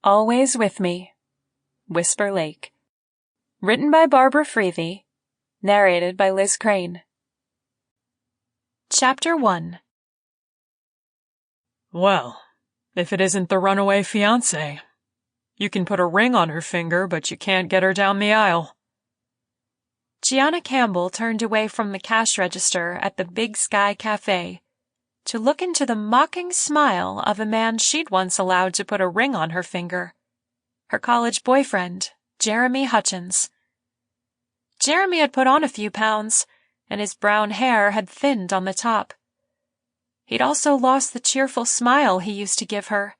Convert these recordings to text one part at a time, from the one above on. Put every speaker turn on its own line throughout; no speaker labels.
Always With Me, Whisper Lake. Written by Barbara Freethy. Narrated by Liz Krane. Chapter 1.
Well, if it isn't the runaway fiancé. You can put a ring on her finger, but you can't get her down the aisle.
Gianna Campbell turned away from the cash register at the Big Sky Cafe to look into the mocking smile of a man she'd once allowed to put a ring on her finger. Her college boyfriend, Jeremy Hutchins. Jeremy had put on a few pounds, and his brown hair had thinned on the top. He'd also lost the cheerful smile he used to give her.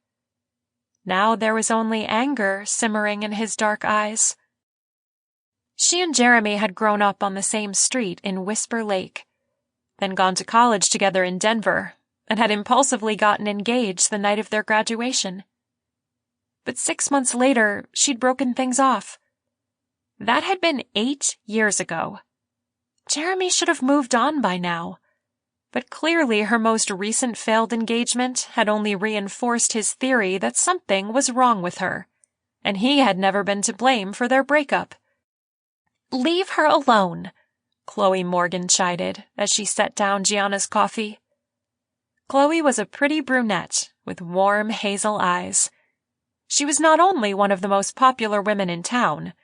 Now there was only anger simmering in his dark eyes. She and Jeremy had grown up on the same street in Whisper Lake, then gone to college together in Denver, and had impulsively gotten engaged the night of their graduation. But 6 months later, she'd broken things off. That had been 8 years ago. Jeremy should have moved on by now, but clearly her most recent failed engagement had only reinforced his theory that something was wrong with her, and he had never been to blame for their breakup. "Leave her alone," Chloe Morgan chided as she set down Gianna's coffee. Chloe was a pretty brunette with warm hazel eyes. She was not only one of the most popular women in town,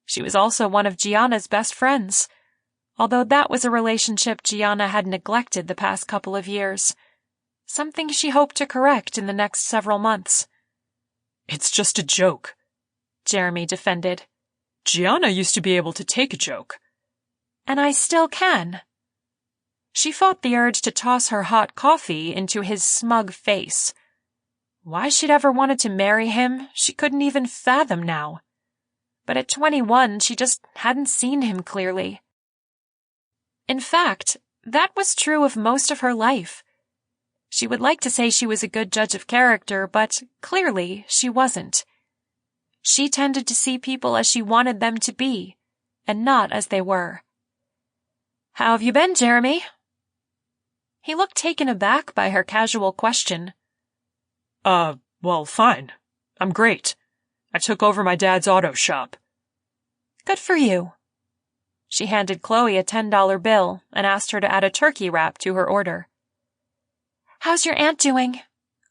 she was also one of Gianna's best friends, although that was a relationship Gianna had neglected the past couple of years, something she hoped to correct in the next several months.
"It's just a joke,"
Jeremy defended.
"Gianna used to be able to take a joke."
"And I still can." She fought the urge to toss her hot coffee into his smug face. Why she'd ever wanted to marry him, she couldn't even fathom now. But at 21, she just hadn't seen him clearly. In fact, that was true of most of her life. She would like to say she was a good judge of character, but clearly she wasn't. She tended to see people as she wanted them to be, and not as they were. "How have you been, Jeremy?" He looked taken aback by her casual question.
Well, fine. I'm great. I took over my dad's auto shop."
"Good for you." She handed Chloe a $10 bill and asked her to add a turkey wrap to her order. "How's your aunt doing?"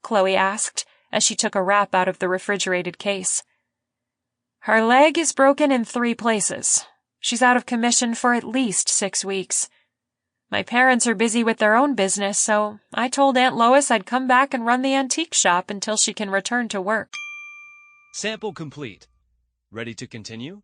Chloe asked as she took a wrap out of the refrigerated case. "Her leg is broken in 3 places. She's out of commission for at least 6 weeks. My parents are busy with their own business, so I told Aunt Lois I'd come back and run the antique shop until she can return to work."
Sample complete. Ready to continue?